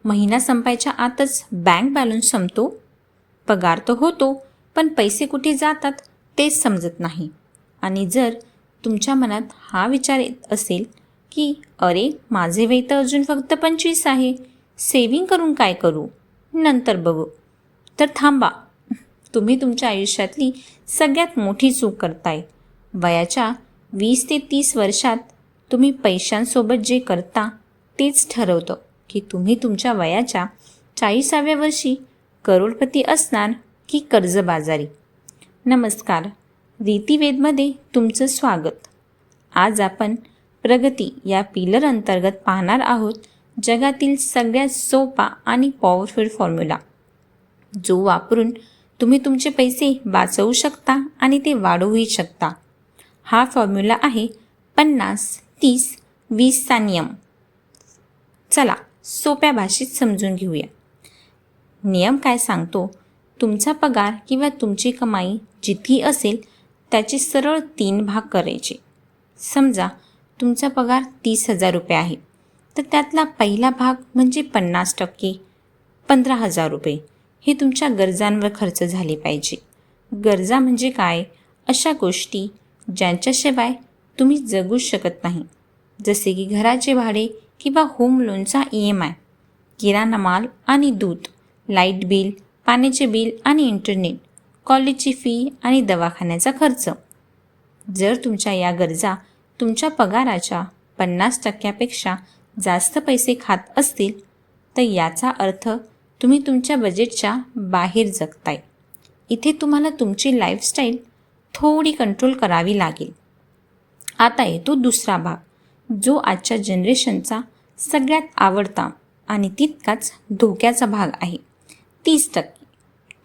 महिना संपायच्या आतच bank balance संपतो. पगार तर होतो, पण पैसे कुठे जातात तेच समजत नाही. आणि जर तुमच्या मनात हा विचार येत असेल की अरे माझे वय तर अजून फक्त 25 आहे, सेव्हिंग करून काय करू, नंतर बघू, तर थांबा. तुम्ही तुमच्या आयुष्यातली सगळ्यात मोठी चूक करताय. वयाच्या 20 ते 30 वर्षात तुम्ही पैशांसोबत जे करता तेच ठरवतं की तुम्ही तुमच्या वयाच्या 40व्या वर्षी करोडपती असणार की कर्जबाजारी. नमस्कार, रीतिवेदमध्ये तुमचं स्वागत. आज आपण प्रगती या पिलर अंतर्गत पाहणार आहोत जगातील सगळ्यात सोपा आणि पॉवरफुल फॉर्म्युला, जो वापरून तुम्ही तुमचे पैसे वाचवू शकता आणि ते वाढवूही शकता. हा फॉर्म्युला आहे 50-30-20 चा नियम. चला सोप्या भाषेत समजून घेऊया. नियम काय सांगतो? तुमचा पगार किंवा तुमची कमाई जितकी असेल त्याचे सरळ 3 भाग करायचे. समजा तुमचा पगार 30,000 रुपये आहे, तर त्यातला पहिला भाग म्हणजे 50%, 15,000 रुपये हे तुमच्या गरजांवर खर्च झाले पाहिजे. गरजा म्हणजे काय? अशा गोष्टी ज्यांच्याशिवाय तुम्ही जगू शकत नाही, जसे की घराचे भाडे किंवा होम लोनचा EMI, किराणा माल आणि दूध, लाईट बिल, पाण्याचे बिल आणि इंटरनेट, कॉलेजची फी आणि दवाखान्याचा खर्च. जर तुमच्या या गरजा तुमच्या पगाराच्या 50%पेक्षा जास्त पैसे खात असतील, तर याचा अर्थ तुम्ही तुमच्या बजेटच्या बाहेर जगताय. इथे तुम्हाला तुमची लाईफस्टाईल थोडी कंट्रोल करावी लागेल. आता येतो दुसरा भाग, जो आजच्या जनरेशनचा सगळ्यात आवडता आणि तितकाच धोक्याचा भाग आहे. 30%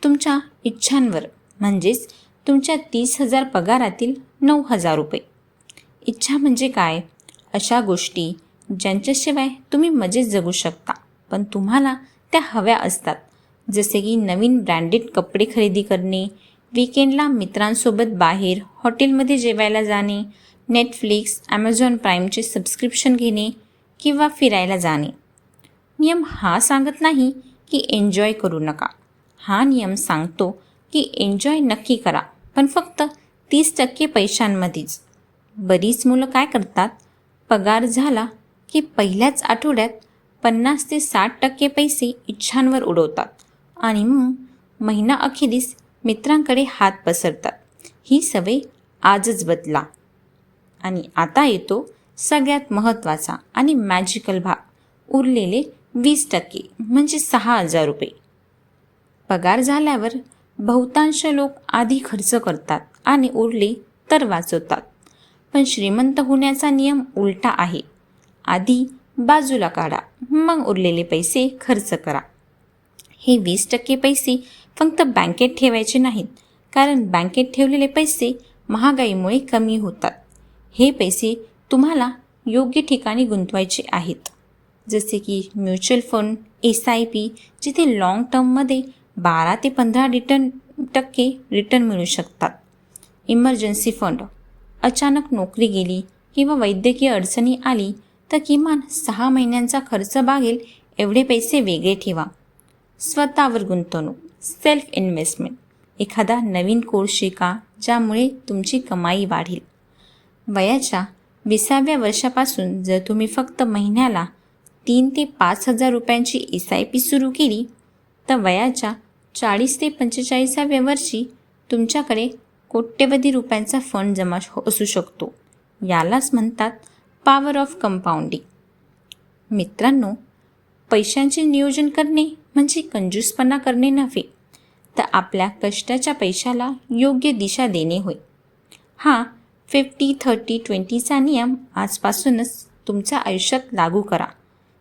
तुमच्या इच्छांवर, म्हणजेच तुमच्या 30,000 पगारातील 9,000 रुपये. इच्छा म्हणजे काय? अशा गोष्टी ज्यांच्याशिवाय तुम्ही मजेत जगू शकता, पण तुम्हाला त्या हव्या असतात, जसे की नवीन ब्रँडेड कपडे खरेदी करणे, वीकेंडला मित्रांसोबत बाहेर हॉटेलमध्ये जेवायला जाणे, नेटफ्लिक्स, ॲमेझॉन प्राईमचे सबस्क्रिप्शन घेणे किंवा फिरायला जाणे. नियम हा सांगत नाही की एन्जॉय करू नका. हा नियम सांगतो की एन्जॉय नक्की करा, पण फक्त 30% पैशांमध्येच. बरीच मुलं काय करतात? पगार झाला की पहिल्याच आठवड्यात 50 ते 60% पैसे इच्छांवर उडवतात आणि मग महिना अखेरीस मित्रांकडे हात पसरतात. ही सवय आजच बदला. आणि आता येतो सगळ्यात महत्त्वाचा आणि मॅजिकल भाग, उरलेले 20% म्हणजे 6,000 रुपये. पगार झाल्यावर बहुतांश लोक आधी खर्च करतात आणि उरले तर वाचवतात. पण श्रीमंत होण्याचा नियम उलटा आहे. आधी बाजूला काढा, मग उरलेले पैसे खर्च करा. हे 20% पैसे फक्त बँकेत ठेवायचे नाहीत, कारण बँकेत ठेवलेले पैसे महागाईमुळे कमी होतात. हे पैसे तुम्हाला योग्य ठिकाणी गुंतवायचे आहेत, जसे की म्युच्युअल फंड, SIP, जिथे लाँग टर्ममध्ये 12 ते 15% रिटर्न मिळू शकतात. इमर्जन्सी फंड, अचानक नोकरी गेली किंवा वैद्यकीय अडचणी आली तर किमान 6 महिन्यांचा खर्च भागेल एवढे पैसे वेगळे ठेवा. स्वतःवर गुंतवणूक, सेल्फ इन्व्हेस्टमेंट, एखादा नवीन कोर्स शिका ज्यामुळे तुमची कमाई वाढेल. वयाच्या 20व्या वर्षापासून जर तुम्ही फक्त महिन्याला 3 ते 5,000 रुपयांची SIP सुरू केली, तर वयाच्या 40 ते 45व्या वर्षी तुमच्याकडे कोट्यवधी रुपयांचा फंड जमा असू शकतो. यालाच म्हणतात पॉवर ऑफ कंपाऊंडिंग. मित्रांनो, पैशांचे नियोजन करणे म्हणजे कंजूसपणा करणे नव्हे, तर आपल्या कष्टाच्या पैशाला योग्य दिशा देणे होय. हा 50-30-20 चा नियम आजपासूनच तुमच्या आयुष्यात लागू करा.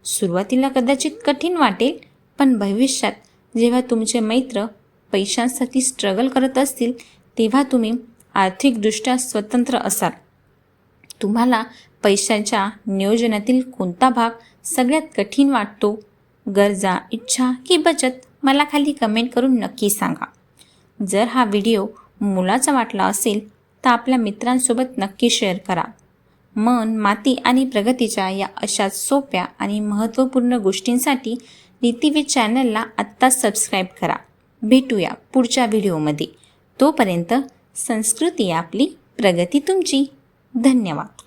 सुरुवातीला कदाचित कठीण वाटेल, पण भविष्यात जेव्हा तुमचे मित्र पैशांसाठी स्ट्रगल करत असतील, तेव्हा तुम्ही आर्थिकदृष्ट्या स्वतंत्र असाल. तुम्हाला पैशांच्या नियोजनातील कोणता भाग सगळ्यात कठीण वाटतो? गरजा, इच्छा की बचत? मला खाली कमेंट करून नक्की सांगा. जर हा व्हिडिओ मोलाचा वाटला असेल तर आपल्या मित्रांसोबत नक्की शेअर करा. मन, माती आणि प्रगतीच्या या अशाच सोप्या आणि महत्त्वपूर्ण गोष्टींसाठी नीतिवेद चॅनलला आत्ता सबस्क्राईब करा. भेटूया पुढच्या व्हिडिओमध्ये. तोपर्यंत संस्कृती आपली, प्रगती तुमची. धन्यवाद.